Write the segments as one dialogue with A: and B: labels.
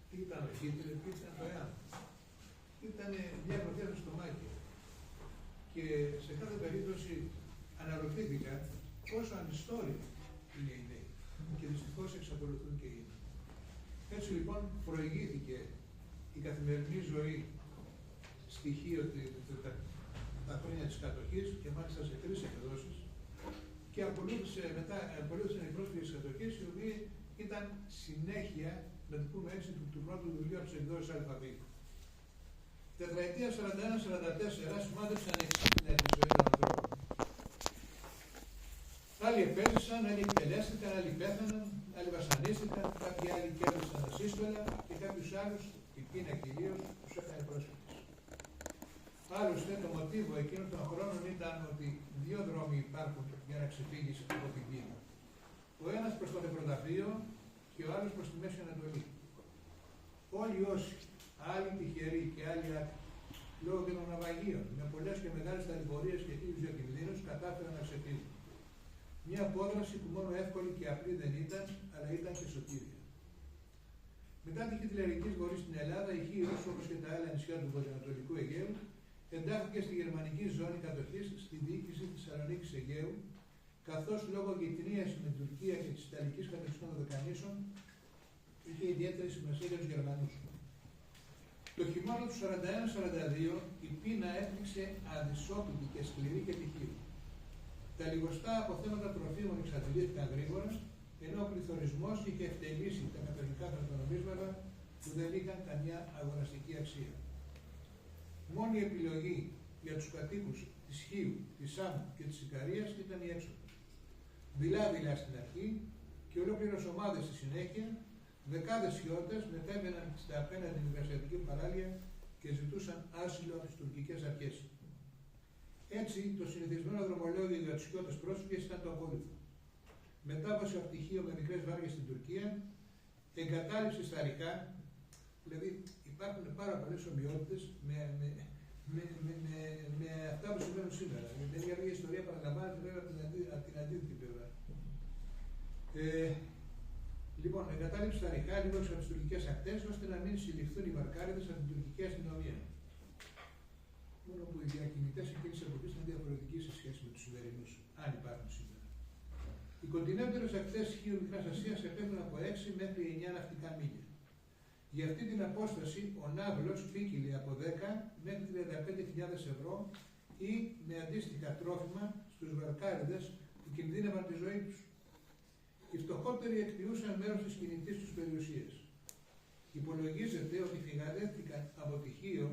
A: Τι ήταν ο Χίτλερ, τι ήταν το ΕΑΜ. Ήταν μια γροθιά στο στομάχι. Και σε κάθε περίπτωση αναρωτήθηκα πόσο ανιστόροι είναι οι νέοι. Και δυστυχώς εξακολουθούν και είναι. Έτσι λοιπόν προηγήθηκε η καθημερινή ζωή στοιχείο τα χρόνια της κατοχής και μάλιστα σε 3 εκδόσεις και ακολούθησαν οι πρόσφυγες της κατοχής οι οποίοι ήταν συνέχεια, να το πούμε έτσι, του πρώτου βιβλίου από τις εκδόσεις ΑΒ. Τετραετία 41-44 σημάδεψαν εξύπνια τη ζωή των ανθρώπων. Άλλοι επέζησαν, άλλοι εκτελέστηκαν, άλλοι πέθαναν, άλλοι βασανίστηκαν, κάποιοι άλλοι κέρδισαν τα σύστολα και κάποιους άλλους, η πείνα κυρίως, τους έκανε πρόσφυγες. Άλλωστε, το μοτίβο εκείνων των χρόνων ήταν ότι 2 δρόμοι υπάρχουν για να ξεφύγεις από την πείνα. Ο ένας προς το νεκροταφείο και ο άλλος προς τη Μέση Ανατολή. Όλοι όσοι, άλλοι τυχεροί και άλλοι άτιμοι, λόγω και των ναυαγίων, με πολλές και μεγάλες ταλαιπωρίες και χίλιους διακινδύνους, κατάφεραν να ξεφύγουν. Μια απόδραση που μόνο εύκολη και απλή δεν ήταν, αλλά ήταν και σωτήρια. Μετά τη χιτλερική εισβολή στην Ελλάδα, η Χίος, όπως και τα άλλα νησιά του βορειοανατολικού Αιγαίου, εντάχθηκε στη γερμανική ζώνη κατοχής στη διοίκηση της Θεσσαλονίκης Αιγαίου, καθώς λόγω γειτονίας με την Τουρκία και της Ιταλικής κατοχής των Δωδεκανήσων είχε ιδιαίτερη σημασία για τους Γερμανούς. Το χειμώνα του 41-42 η πείνα έπληξε αδυσόπιτη και σκληρή και τυχή. Τα λιγοστά αποθέματα τροφίμων εξαντλήθηκαν γρήγορα, ενώ ο πληθωρισμός είχε ευτελίσει τα κατοχικά χαρτονομίσματα που δεν είχαν καμιά αγοραστική αξία. Μόνη επιλογή για τους κατοίκους της Χίου, της Σάμου και της Ικαρίας ήταν η έξοδος. Δειλά-δειλά στην αρχή και ολόκληρες ομάδες στη συνέχεια, δεκάδες Χιώτες μετέβαιναν στα απέναντι εργασιατική παράλια και ζητούσαν άσυλο από τις τουρκικές αρχές. Έτσι, το συνηθισμένο δρομολόγιο για τους Χιώτες πρόσφυγες ήταν το ακόλουθο. Μετάβαση από πτυχίο με μικρές βάρκες στην Τουρκία, εγκατάλειψη στα ρηχά, δηλαδή υπάρχουν πάρα πολλές ομοιότητες με αυτά που συμβαίνουν σήμερα. Δεν είναι μια ιστορία παραλαμβάνεται βέβαια από την αντίθετη πλευρά. Λοιπόν, εγκατάλειψη στα ρηχά λίγο από τις τουρκικές ακτές, ώστε να μην συλληφθούν οι βαρκάριδες από την τουρκική αστυνομία. Μόνο που οι διακινητές εκείνης της εποχής ήταν διαφορετικοί σε σχέση με τους σημερινούς, αν υπάρχουν σήμερα. Οι κοντινότερες ακτές Χίου Μικράς Ασίας επέφεραν από 6 μέχρι 9 ναυτικά μίλια. Για αυτή την απόσταση ο ναύλος ποίκειλε από 10 μέχρι 35.000 ευρώ ή με αντίστοιχα τρόφιμα στους βαρκάριδες που κινδύνευαν τη ζωή τους. Οι φτωχότεροι εκποιούσαν μέρος της κινητής τους περιουσίας. Υπολογίζεται ότι φυγαδεύτηκαν από τυχείο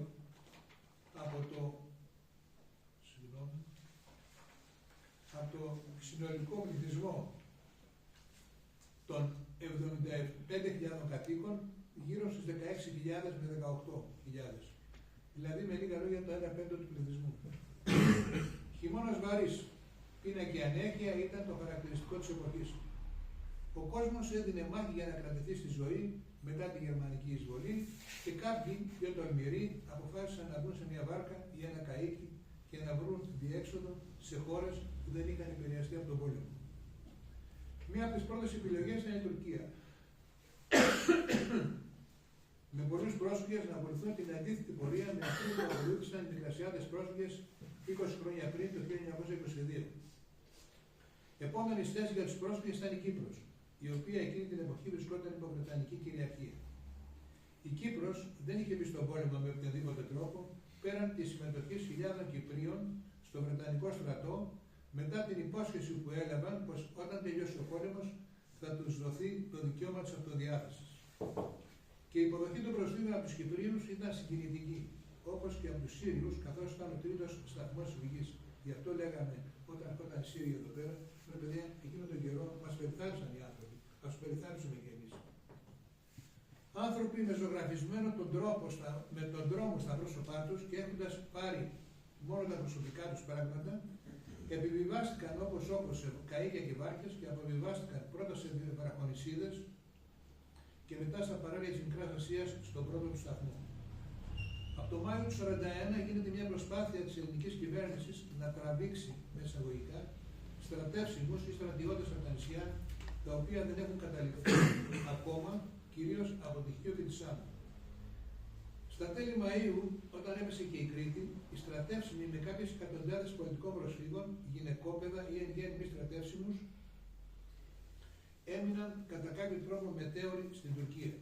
A: από το συνολικό πληθυσμό των 75.000 κατοίκων γύρω στους 16.000 με 18.000. Δηλαδή με λίγα λόγια το 1/5 του πληθυσμού. Χειμώνας βαρύς, πείνα και ανέχεια ήταν το χαρακτηριστικό της εποχής. Ο κόσμος έδινε μάχη για να κρατηθεί στη ζωή μετά τη γερμανική εισβολή και κάποιοι πιο τολμηροί αποφάσισαν να μπουν σε μια βάρκα ή ένα καΐκι και να βρουν διέξοδο σε χώρες που δεν είχαν επηρεαστεί από τον πόλεμο. Μία από τις πρώτες επιλογές ήταν η Τουρκία. Με πολλούς πρόσφυγες να ακολουθούν την αντίθετη πορεία με αυτούς που ακολούθησαν οι Μικρασιάτες πρόσφυγες 20 χρόνια πριν, το 1922. Επόμενη θέση για τους πρόσφυγες ήταν η Κύπρος, η οποία εκείνη την εποχή βρισκόταν υπό βρετανική κυριαρχία. Η Κύπρος δεν είχε μπει στον πόλεμο με οποιοδήποτε τρόπο, πέραν της συμμετοχής χιλιάδων Κυπρίων στο βρετανικό στρατό, μετά την υπόσχεση που έλαβαν πως όταν τελειώσει ο πόλεμος θα τους δοθεί το δικαίωμα της αυτοδιάθεσης. Και η υποδοχή των προσφύγων από τους Κυπρίους ήταν συγκινητική, όπως και από τους Σύριους, καθώς ήταν ο τρίτος σταθμός της γης. Γι' αυτό λέγαμε, όταν έρχονταν οι Σύριοι εδώ πέρα, ρε παιδιά, εκείνο τον καιρό μας περιθάρισαν οι άνθρωποι, θα τους περιθάρισουμε κι εμείς. Άνθρωποι με ζωγραφισμένο με τον δρόμο στα πρόσωπά τους και έχοντας πάρει μόνο τα προσωπικά τους πράγματα, επιβιβάστηκαν όπως σε καΐκια και βάρκες και αποβιβάστηκαν πρώτα σε παραχωνισίδες και μετά στα παράλια της Μικράς Ασίας στον πρώτο του σταθμό. Από το Μάιο του 1941 γίνεται μια προσπάθεια της ελληνικής κυβέρνησης να τραβήξει με εισαγωγικά στρατεύσιμους ή στρατιώτες από τα νησιά, τα οποία δεν έχουν καταληφθεί ακόμα κυρίως από τη Χίο και τη Σάμο. Στα τέλη Μαΐου, όταν έπεσε και η Κρήτη, οι στρατεύσιμοι με κάποιες εκατοντάδες πολιτικών προσφύγων, γυναικόπαιδα ή εν γέννη μη στρατεύσιμους, έμειναν κατά κάποιο τρόπο μετέωροι στην Τουρκία.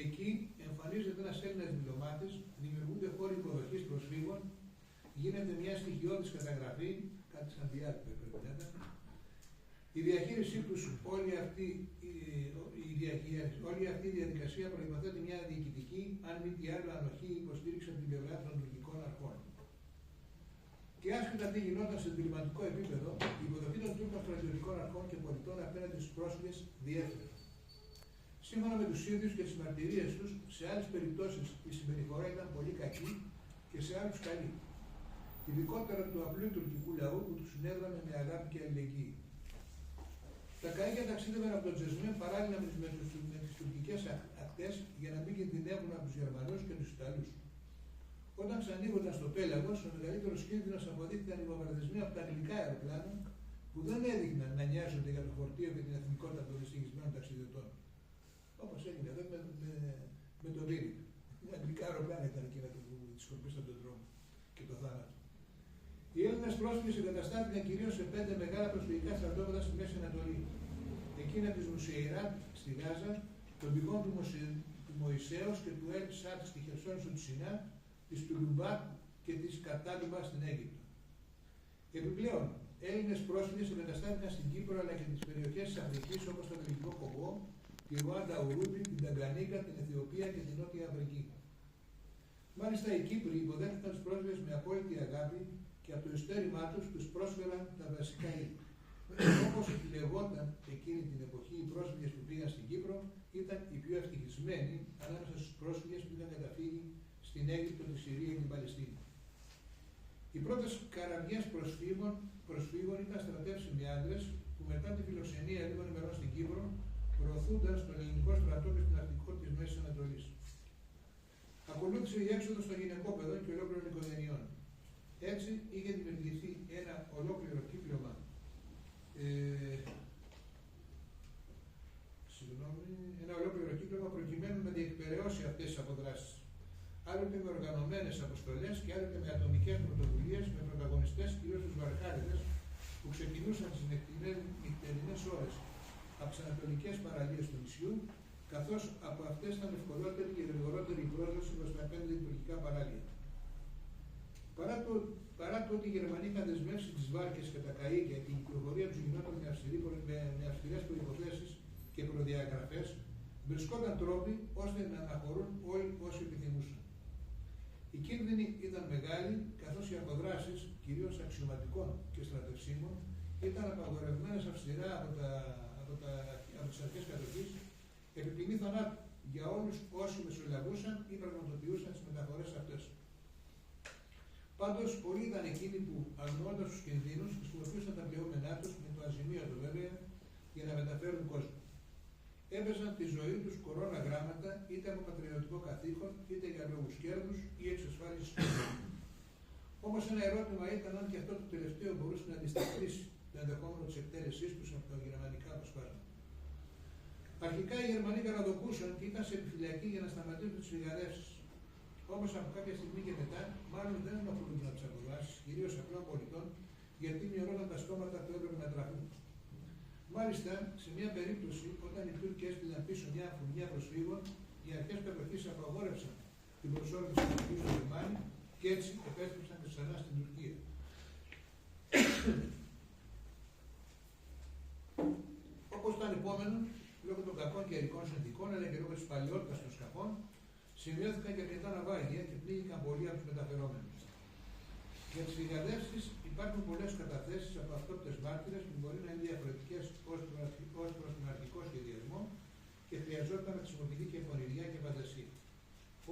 A: Εκεί εμφανίζεται ένας Έλληνας διπλωμάτης, δημιουργούνται χώροι υποδοχής προσφύγων, γίνεται μια στοιχειώδης καταγραφή, κάτι σαν διάρκεια πρέπει να ήταν. Η διαχείρισή τους, όλη αυτή η διαδικασία προϋποθέτει μια διοικητική, αν μη τι άλλο, ανοχή υποστήριξη από την πλευρά των τουρκικών αρχών. Και άσχετα τι γινόταν σε εγκληματικό επίπεδο, η υποδοχή των Τούρκων στρατιωτικών αρχών και πολιτών απέναντι στους πρόσφυγες διέφερε. Σύμφωνα με τους ίδιους και τις μαρτυρίες τους, σε άλλες περιπτώσεις η συμπεριφορά ήταν πολύ κακή και σε άλλους καλή. Ειδικότερα του απλού τουρκικού λαού που τους συνέδραμε με αγάπη και αλληλεγγύη. Τα καΐκια ταξίδευαν από τον Τζεσμέν παράλληλα με τις τουρκικές ακτές για να μην κινδυνεύουν από τους Γερμανούς και τους Ιταλούς. Όταν ξανοίγονταν στο πέλαγος, ο μεγαλύτερος κίνδυνος αποδείχθηκαν οι βομβαρδισμοί από τα αγγλικά αεροπλάνα που δεν έδειχναν να νοιάζονται για το φορτίο και την εθνικότητα των δυστυχισμένων ταξιδιωτών. Όπως έγινε εδώ με το Βίλικ. Τα αγγλικά αεροπλάνα ήταν εκείνα που τις σκορπίσαν τον δρόμο και το θάνατο. Οι Έλληνες πρόσφυγες εγκαταστάθηκαν κυρίως σε 5 μεγάλα προσφυγικά στρατόπεδα στη Μέση Ανατολή. Εκείνα της Νουσεϊράτ στη Γάζα, των πηγών του Μωυσέως και του Ελ Σάτ στη Χερσόνησο του Σινά, της Τουλουμπάτ και της Κατάλουμπα στην Αίγυπτο. Επιπλέον, Έλληνες πρόσφυγες εγκαταστάθηκαν στην Κύπρο αλλά και τις περιοχές της Αφρικής όπως το Βελγικό Κονγκό, τη Ρουάντα Ουρούντι, την Ταγκανίκα, την Αιθιοπία και την Νότια Αφρική. Μάλιστα, οι Κύπροι υποδέχτηκαν τους πρόσφυγες με απόλυτη αγάπη και από το ειστέρημά τους πρόσφεραν τα βασικά είδη. Όπως λεγόταν εκείνη την εποχή, οι πρόσφυγες που πήγαν στην Κύπρο ήταν οι πιο ευτυχισμένοι ανάμεσα στους πρόσφυγες που είχαν καταφύγει στην Αίγυπτο, τη Συρία και την Παλαιστίνη. Οι πρώτες καραβιές προσφύγων ήταν στρατεύσιμοι άντρες που μετά τη φιλοξενία λίγων ημερών στην Κύπρο προωθούνταν στον ελληνικό στρατό και στην Αττικό της Μέσης Ανατολής. Ακολούθησε η έξοδος των γυναικόπαιδων και ολόκληρων οικογενειών. Έτσι είχε δημιουργηθεί ένα ολόκληρο κύκλωμα προκειμένου να διεκπεραιώσει αυτές τις αποδράσεις. Άλλοτε με οργανωμένες αποστολές και άλλοτε με ατομικές πρωτοβουλίες με πρωταγωνιστές κυρίως τους βαρκάριδες που ξεκινούσαν τις νυχτερινές ώρες από τις ανατολικές παραλίες του νησιού, καθώς από αυτές ήταν ευκολότερη και γρηγορότερη η πρόσβαση προς τα 5 λειτουργικά παράλια. Παρά το ότι οι Γερμανοί είχαν δεσμεύσει τις βάρκες και τα καΐκια και η κυκλοφορία τους γινόταν με αυστηρές προϋποθέσεις και προδιαγραφές, βρισκόταν τρόποι ώστε να αναχωρούν όλοι όσοι επιθυμούσαν. Οι κίνδυνοι ήταν μεγάλοι, καθώς οι αποδράσεις, κυρίως αξιωματικών και στρατευσίμων, ήταν απαγορευμένες αυστηρά από τις αρχές κατοχής, επί ποινή θανάτου για όλους όσοι μεσολαβούσαν ή πραγματοποιούσαν τις μεταφορές αυτές. Πάντως, πολλοί ήταν εκείνοι που, αγνοώντας τους κινδύνους, χρησιμοποιούσαν τα πλεόμενά τους με το αζημίωτο βέβαια για να μεταφέρουν κόσμο. Έπαιζαν τη ζωή τους κορώνα γράμματα είτε από πατριωτικό καθήκον, είτε για λόγους κέρδους ή εξασφάλισης κόσμου. Όμως ένα ερώτημα ήταν αν και αυτό το τελευταίο μπορούσε να αντισταθμίσει το ενδεχόμενο της εκτέλεσής τους από τα γερμανικά αποσπάσματα. Αρχικά οι Γερμανοί καραδοκούσαν και ήταν σε επιφυλακή για να σταματήσουν τις φυγαδεύσεις. Όμως από κάποια στιγμή και μετά, μάλλον δεν ενοχλούνταν από τις αποδράσεις, κυρίως απλών πολιτών, γιατί μειωνόταν τα στόματα που έπρεπε να τραφούν. Μάλιστα, σε μια περίπτωση, όταν οι Τούρκοι έστειλαν πίσω μια φουρνιά προσφύγων, οι αρχές κατοχής απαγόρευσαν την προσόρμηση του πίσω του Γερμανοί και έτσι επέστρεψαν ξανά στην Τουρκία. Όπως ήταν επόμενο, λόγω των κακών καιρικών συνθηκών αλλά και λόγω της παλαιότητας των σκαφών, σημειώθηκαν και αρκετά ναυάγια και πνίγηκαν πολλοί από τους μεταφερόμενους. Για τις φυγαδεύσεις υπάρχουν πολλές καταθέσεις από αυτόπτες μάρτυρες που μπορεί να είναι διαφορετικές ως προς τον αρχικό σχεδιασμό και χρειαζόταν να χρησιμοποιηθεί και φωνηριά και φαντασία.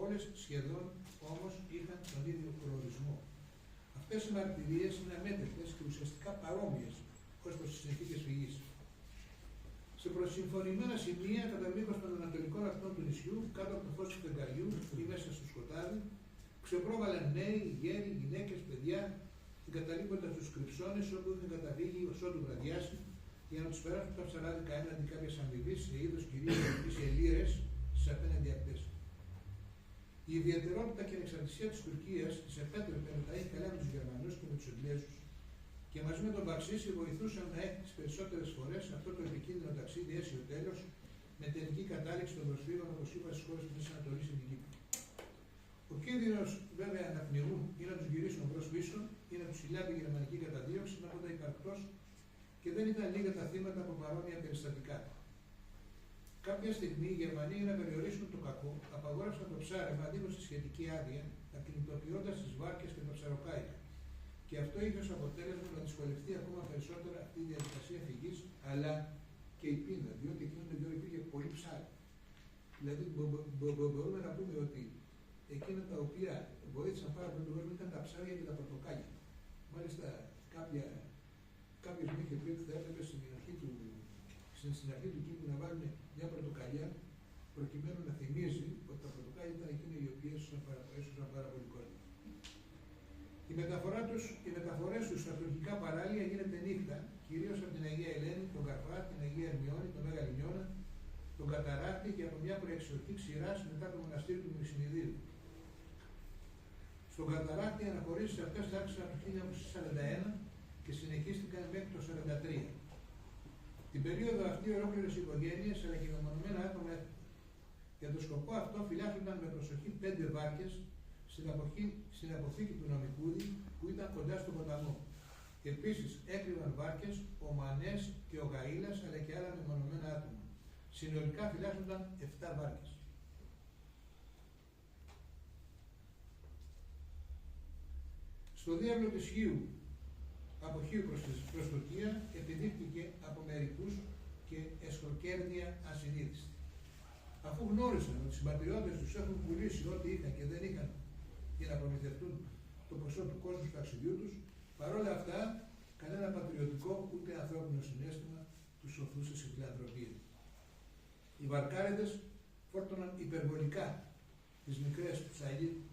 A: Όλες σχεδόν όμως είχαν τον ίδιο προορισμό. Αυτές οι μαρτυρίες είναι αμέτρητες και ουσιαστικά παρόμοιες ως προς τις συνθήκες φυγής. Σε προσυμφωνημένα σημεία κατά μήκος των ανατολικών ακτών του νησιού, κάτω από το φως του φεγγαριού ή μέσα στο σκοτάδι, ξεπρόβαλαν νέοι, γέροι, γυναίκες, παιδιά, εγκαταλείποντας τους κρυψώνες όπου είχαν καταφύγει ως ότου βραδιάσει, για να τους περάσουν τα ψαράδικα έναντι κάποιας αμοιβής σε είδος κυρίως σε λίρες στις απέναντι ακτές. Η ιδιαιτερότητα και ανεξαρτησία της Τουρκίας της επέτρεπε να τα έχει καλά με τους Γερμανούς και με τους Εγγλέζους και μαζί με τον Μπαξίση βοηθούσαν να έχει τις περισσότερες φορές αυτό το επικίνδυνο ταξίδι αίσιο τέλος με τελική κατάληξη των προσφύγων, όπως είπα, στις χώρες της Μέσης Ανατολής και την Κύπρο. Ο κίνδυνος βέβαια να πνιγούν ή να τους γυρίσουν προς πίσω ή να τους συλλάβει η γερμανική καταδίωξη να ήταν υπαρκτός και δεν ήταν λίγα τα θύματα από παρόμοια περιστατικά. Κάποια στιγμή οι Γερμανοί για να περιορίσουν το κακό απαγόρευσαν το ψάρεμα δίχως τη σχετική άδεια, ακινητοποιώντας τις βάρκες και τα ψαροκάικα. Και αυτό είχε ως αποτέλεσμα να δυσκολευτεί ακόμα περισσότερα αυτή η διαδικασία φυγής, αλλά και η πείνα, διότι εκείνο το καιρό υπήρχε πολύ ψάρι. Δηλαδή μπορούμε να πούμε ότι εκείνα τα οποία βοήθησαν πάρα πολύ τον κόσμο ήταν τα ψάρια και τα πορτοκάλια. Μάλιστα κάποιος μου είχε πει ότι θα έπρεπε στην αρχή του κήπου να βάλουν μια πορτοκαλιά προκειμένου να θυμίζει ότι τα πορτοκάλια ήταν εκείνα οι οποίες έσωσαν πάρα πολύ κόσμο. Οι μεταφορές τους στα τουρκικά παράλια γίνεται νύχτα, κυρίως από την Αγία Ελένη, τον Καρφά, την Αγία Ερμιόνη, τον Μέγα Λιμνιώνα, τον Καταράκτη και από μια προεξιωτική ξηρά μετά το μοναστήρι του Μυξινιδίου. Στον Καταράκτη οι αναχωρήσεις αυτές άρχισαν από το 1941 και συνεχίστηκαν μέχρι το 1943. Την περίοδο αυτή ολόκληρες οικογένειες αλλά και μεμονωμένα άτομα έφυγαν. Για τον σκοπό αυτό φυλάχθηκαν με προσοχή 5 βάρκες στην αποθήκη του Νομικούδη που ήταν κοντά στον ποταμό. Επίσης έκρυβαν βάρκες ο Μανές και ο Γαΐλας αλλά και άλλα μεμονωμένα άτομα. Συνολικά φυλάχθηκαν 7 βάρκες. Στο διάβλο της Χίου, από Χίου προς Τουρκία, επιδείχθηκε από μερικούς και εσχροκέρδεια ασυνείδηστη. Αφού γνώρισαν ότι οι συμπατριώτες τους έχουν πουλήσει ό,τι είχαν και δεν είχαν για να προμηθευτούν το ποσό του κόσμου του ταξιδιού τους, παρόλα αυτά, κανένα πατριωτικό ούτε ανθρώπινο συναίσθημα τους οθούσε σε φιλανθρωπία. Οι βαρκάριδες φόρτωναν υπερβολικά τις μικρές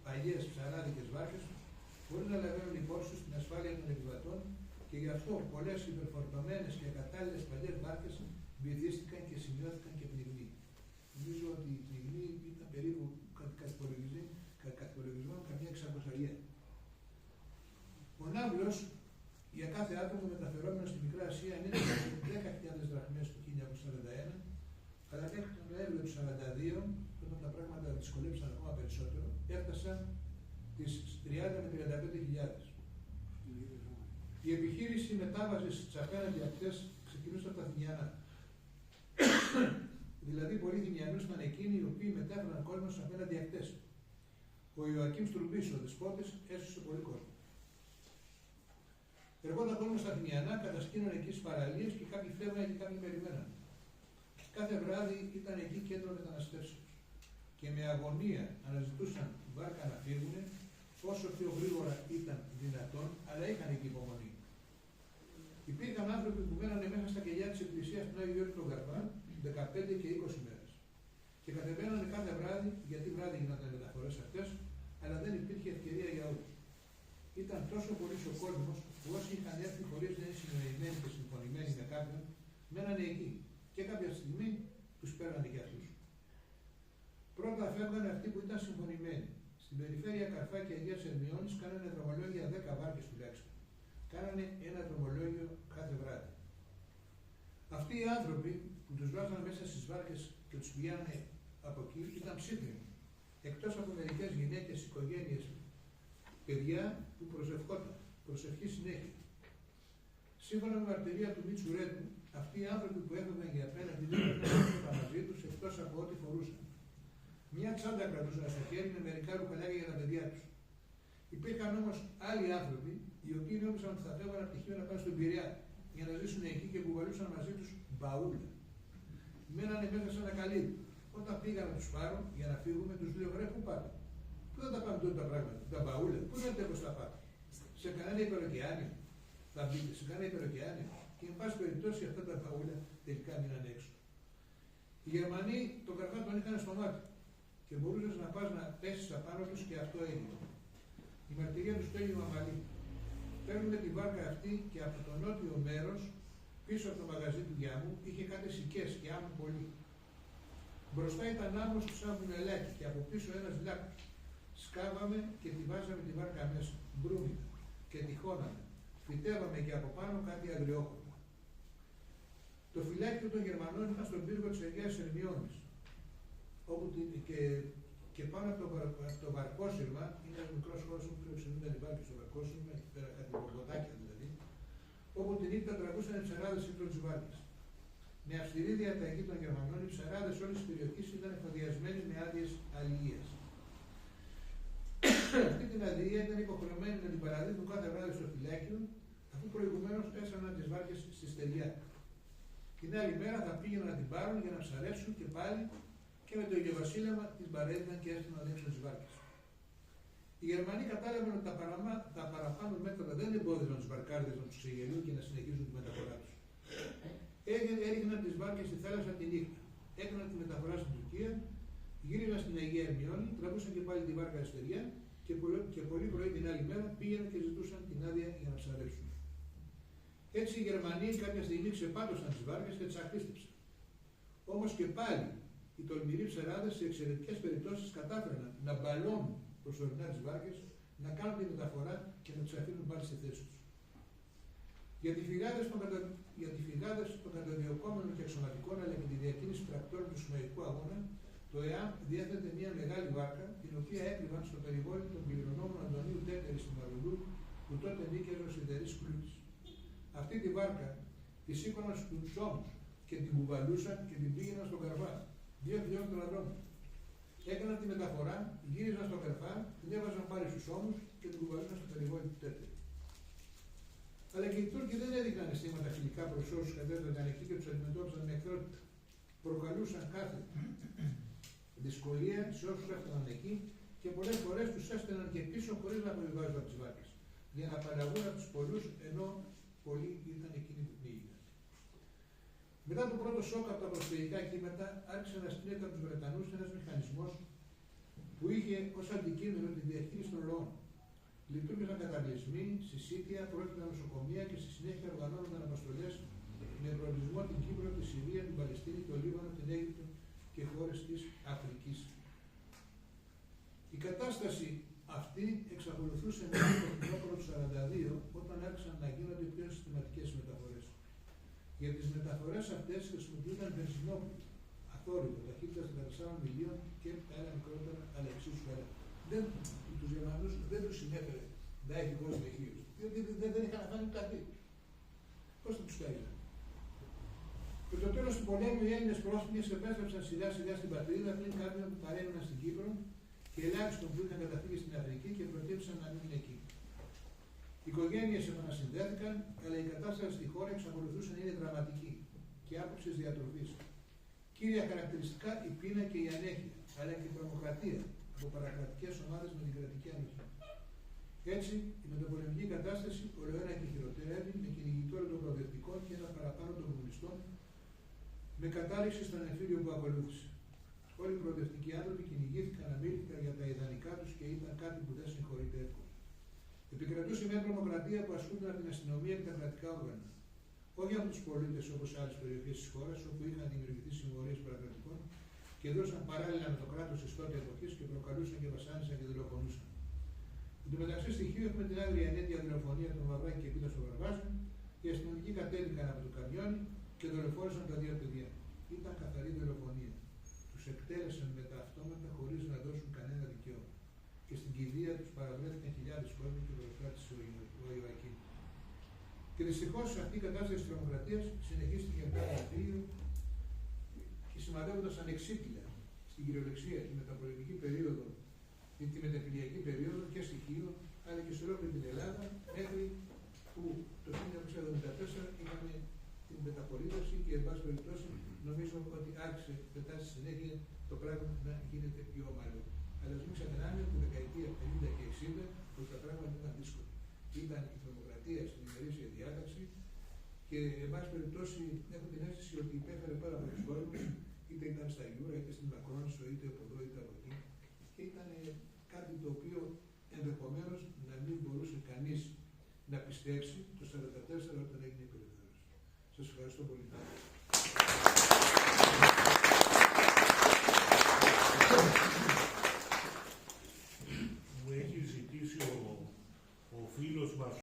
A: παλιές ψαράδικες βάρκες τους, χωρίς να λαμβάνουν υπόψη την ασφάλεια των επιβατών και γι' αυτό πολλές υπερφορτωμένες και ακατάλληλες παλιές βάρκες βυθίστηκαν και σημειώθηκαν και πνιγμοί. Νομίζω ότι οι πνιγμοί ήταν περίπου κατά υπολογισμό καμιά 600. Ο ναύλος για κάθε άτομο μεταφερόμενο στη Μικρά Ασία είναι 10.000 δραχμές το 1941, αλλά μέχρι τον Νοέμβριο του 1942, όταν τα πράγματα δυσκολέψαν ακόμα περισσότερο, έφτασαν τις 30 με 35.000. Η επιχείρηση μετάβασης στις απέναντι ακτές ξεκινούσε από τα Αθηνιανά. Δηλαδή, πολλοί Αθηνιανούς ήταν εκείνοι οι οποίοι μετέφεραν κόσμο στις απέναντι ακτές. Ο Ιωακήμ Στρουμπής, ο δεσπότης, έσωσε πολύ κόσμο. Ερχόταν κόσμο στα Αθηνιανά, κατασκήνωνε εκεί στις παραλίες και κάποιοι φεύγανε και κάποιοι περιμέναν. Κάθε βράδυ ήταν εκεί κέντρο μεταναστεύσεως. Και με αγωνία αναζητούσαν βάρκα να φύγουν, όσο πιο γρήγορα ήταν δυνατόν, αλλά είχαν εκεί υπομονή. Υπήρχαν άνθρωποι που μένανε μέσα στα κελιά της Εκκλησίας του Άγιου Γιώργου τον Καρφά 15 και 20 μέρες. Και κατεβαίνανε κάθε βράδυ, γιατί βράδυ γινόταν οι μεταφορές αυτές, αλλά δεν υπήρχε ευκαιρία για όλους. Ήταν τόσο πολύ ο κόσμος που όσοι είχαν έρθει χωρίς να είναι συνοημένοι και συμφωνημένοι με κάποιον, μένανε εκεί. Και κάποια στιγμή τους παίρνανε και αυτούς. Πρώτα φεύγανε αυτοί που ήταν συμφωνημένοι. Στην περιφέρεια Καρφά και Αγίας Ερμιώνης κάνανε δρομολόγια 10 βάρκες τουλάχιστον. Κάνανε ένα δρομολόγιο κάθε βράδυ. Αυτοί οι άνθρωποι που τους βάζανε μέσα στις βάρκες και τους πηγαίνανε από εκεί ήταν ψήφιοι. Εκτός από μερικές γυναίκες, οικογένειες, παιδιά που προσευχόταν. Προσευχή συνέχεια. Σύμφωνα με μαρτυρία του Μίτσου Ρέτου, αυτοί οι άνθρωποι που έφευγαν για απέναντι δεν έφευγαν τίποτα μαζί τους εκτός από ό,τι φορούσαν. Μια τσάντα κρατούσαν στο χέρι με μερικά ρουχαλάκια για τα παιδιά τους. Υπήρχαν όμως άλλοι άνθρωποι οι οποίοι νόμιζαν ότι θα φεύγαν από τη Χίο να πάνε στον Πειραιά για να ζήσουν εκεί και κουβαλούσαν μαζί τους μπαούλα. Μένανε μέσα σε ένα καλύδι. Όταν πήγαν να τους πάρουν για να φύγουμε, τους λέω: ρε, πού πάτε? Πού θα τα πάμε τότε τα πράγματα, τα μπαούλα, πού δεν τέλος τα πάτε? Σε κανένα υπεροκεάνιο. Θα μπείτε σε κανένα υπεροκεάνιο. Και εν πάση περιπτώσει αυτά τα μπαούλα τελικά μείναν έξω. Οι Γερμανοί τον Καρφά τον είχαν στο μάτι και μπορούσες να πας να πέσεις απάνω τους και αυτό έγινε. Η μαρτυρία του στο Μαμαλή. Παίρνουμε τη βάρκα αυτή και από το νότιο μέρος Πίσω από το μαγαζί του γιαμού είχε κάτι σικές και άμμο πολύ. Μπροστά ήταν άμμος σαν βουνελάκι και από πίσω ένας λάκκος. Σκάβαμε και τη βάζαμε τη βάρκα μέσα, μπρούμητα, και τυχώναμε. Φυτεύαμε και από πάνω κάτι αγριόχορτα. Το φυλάκιο των Γερμανών ήταν στον πύργο της Αγίας Ερμιώνης, όπου και πάνω από το βαρκόσυρμα, είναι ένα μικρός χώρος όπου ξενούνταν οι βάρκες στο βαρκόσυρμα, εκεί πέρα κάτι μπομποτάκια δηλαδή, όπου τη νύχτα τραβούσαν οι ψαράδες εκτός τις βάρκες. Με αυστηρή διαταγή των Γερμανών, οι ψαράδες όλης της περιοχής ήταν εφοδιασμένοι με άδειες αλληλείας. Αυτή την αδεία ήταν υποχρεωμένοι να την παραδίδουν κάθε βράδυ στο φυλάκιο, αφού προηγουμένως έσαναν τις βάρκες στη στεριά. Την άλλη μέρα θα πήγαιναν να την πάρουν για να ψαρέψουν και πάλι και με το ηλιοβασίλεμα την παρέδιδαν και έφτιαναν έξω τις βάρκες. Οι Γερμανοί κατάλαβαν ότι τα παραπάνω μέτρα δεν εμπόδιζαν τους βαρκάριδες να τους ξεγελούν και να συνεχίζουν τη μεταφορά τους. Έριχναν τις βάρκες στη θάλασσα τη νύχτα, έκαναν τη μεταφορά στην Τουρκία, γύριζαν στην Αγία Ερμιώνη, τραβούσαν και πάλι τη βάρκα αστεριά και πολύ πρωί την άλλη μέρα πήγαιναν και ζητούσαν την άδεια για να ψαρέψουν. Έτσι οι Γερμανοί κάποια στιγμή ξεπάτωσαν τις βάρκες και τις αχτίστεψαν. Όμως και πάλι οι τολμηροί ψαράδες σε εξαιρετικές περιπτώσεις κατάφεραν να μπαλώνουν προσωρινά τις βάρκες, να κάνουν τη μεταφορά και να τις αφήνουν πάλι στη θέση τους. Για τη φυγάδες των καταδιωκόμενων και αξιωματικών αλλά και τη διακίνηση πρακτόρων του Συμμαχικού Αγώνα, το ΕΑΜ διέθετε μια μεγάλη βάρκα, την οποία έκρυβαν στο περιβόλι των κληρονόμων Αντωνίου Τέτερη στη Μαρουλού, που τότε νίκαιζε ο Σιδερής Κλούτης. Αυτή τη βάρκα τη σήκωναν στους ώμους και την κουβαλούσαν και την πήγαιναν στο Καρφά, 2 χιλιόμετρα δρόμο. Έκαναν τη μεταφορά, γύριζαν στο Καρφά, την έβαζαν πάλι στους ώμους και την κουβαλούσαν στο περιβόλι του Τέτερη. Αλλά και οι Τούρκοι δεν έδειχναν αισθήματα φιλικά προς όσους κατέβαιναν εκεί και τους αντιμετώπιζαν με εχθρότητα. Προκαλούσαν κάθε δυσκολία σε όσους έφταναν εκεί και πολλές φορές τους έστελναν και πίσω χωρίς να αποβιβάζουν από τις βάρκες, για να απαλλαγούν από τους πολλούς, ενώ πολλοί ήταν εκείνοι που πνίγηκαν. Μετά το πρώτο σοκ από τα προσφυγικά κύματα, άρχισε να στείνεται από τους Βρετανούς ένας μηχανισμός που είχε ως αντικείμενο τη διαχείριση των ροών. Λειτουργήσαν καταβλισμοί, συσίτια, πρόκειται νοσοκομεία και στη συνέχεια οργανώνονταν αποστολές με προορισμό την Κύπρο, τη Συρία, την Παλαιστίνη, το Λίβανο, την Αίγυπτο και χώρες της Αφρικής. Η κατάσταση αυτή εξακολουθούσε μέχρι το φθινόπωρο του 1942, όταν άρχισαν να γίνονται πιο συστηματικές μεταφορές. Για τις μεταφορές αυτές χρησιμοποιούνταν βενζινόπλοι, αθόρυβο, ταχύτητα 44 μιλίων και άλλα μικρότερα, αλλά εξίσου άλλα. Τους Γερμανούς δεν τους συνέφερε να έχει κόσμο ηχείους, διότι δεν είχαν να φάνε κάτι. Πώς θα τους καίγανε. Με το τέλος του πολέμου οι Έλληνες πρόσφυγες επέστρεψαν σιγά σιγά στην πατρίδα, πλην κάποιων που παρέμειναν στην Κύπρο και ελάχιστον που είχαν καταφύγει στην Αφρική και προτίμησαν να μείνουν εκεί. Οι οικογένειες επανασυνδέθηκαν, αλλά η κατάσταση στη χώρα εξακολουθούσε να είναι δραματική και άποψης διατροφής. Κύρια χαρακτηριστικά η πείνα και η ανέχεια, αλλά και η τρομοκρατία από παρακρατικές ομάδες με την κρατική ανοχή. Έτσι, η μεταπολεμική κατάσταση ολοένα και χειροτερεύει με κυνηγητόριο των προοδευτικών και ένα παραπάνω των κομμουνιστών, με κατάληξη στον εμφύλιο που ακολούθησε. Όλοι οι προοδευτικοί άνθρωποι κυνηγήθηκαν αμήλικτα για τα ιδανικά τους και ήταν κάτι που δεν συγχωρείται εύκολα. Επικρατούσε μια τρομοκρατία που ασκούνταν από την αστυνομία και τα κρατικά όργανα. Όχι από τους πολίτες όπως σε άλλες περιοχές της χώρας, όπου είχαν δημιουργηθεί συμμορίες παρακρατικών και δώσαν παράλληλα με το κράτος της τότε εποχής και προκαλούσαν και βασάνισαν και δολοφονούσαν. Εν τω μεταξύ στοιχείου έχουμε την άγρια ενέτεια δολοφονία των Μαυράκη και Πίτα στο Βαρβάζι. Οι αστυνομικοί κατέβηκαν από το καμιόνι και δολοφόνησαν τα 2 παιδιά. Ήταν καθαρή δολοφονία. Τους εκτέλεσαν με τα αυτόματα χωρίς να δώσουν κανένα δικαίωμα. Και στην κηδεία τους παραβρέθηκαν χιλιάδες κόσμοι και προστάτησε ο Ιωακήμ. Και δυστυχώς αυτή η κατάσταση της τρομοκρατίας συνεχίστηκε μετά το εμφύλιο και σημαδεύοντας ανεξίτηλα στην κυριολεξία τη μεταπολεμική περίοδο, τη μεταπηλιακή περίοδο και στοιχείο, αλλά και σε ολόκληρη την Ελλάδα, μέχρι που το 1974 είχαμε την μεταπολίτευση και εν πάση περιπτώσει νομίζω ότι άρχισε μετά στη συνέχεια το πράγμα να γίνεται πιο ομαλό. Αλλά μην ξεχνάμε ότι τη δεκαετία 50 και 60 ότι τα πράγματα ήταν δύσκολα. Ήταν η τρομοκρατία στην ημερήσια διάταξη και εν πάση περιπτώσει έχω την αίσθηση ότι υπέφερε πάρα πολλούς κόσμους, είτε ήταν στα Γιούρα, είτε στην Μακρόνισο, είτε από εδώ, είτε από εκεί. Και ήταν κάτι το οποίο ενδεχομένως να μην μπορούσε κανείς να πιστέψει το 1944 όταν έγινε η απελευθέρωση. Σας ευχαριστώ πολύ.
B: Μου έχει ζητήσει ο φίλος μας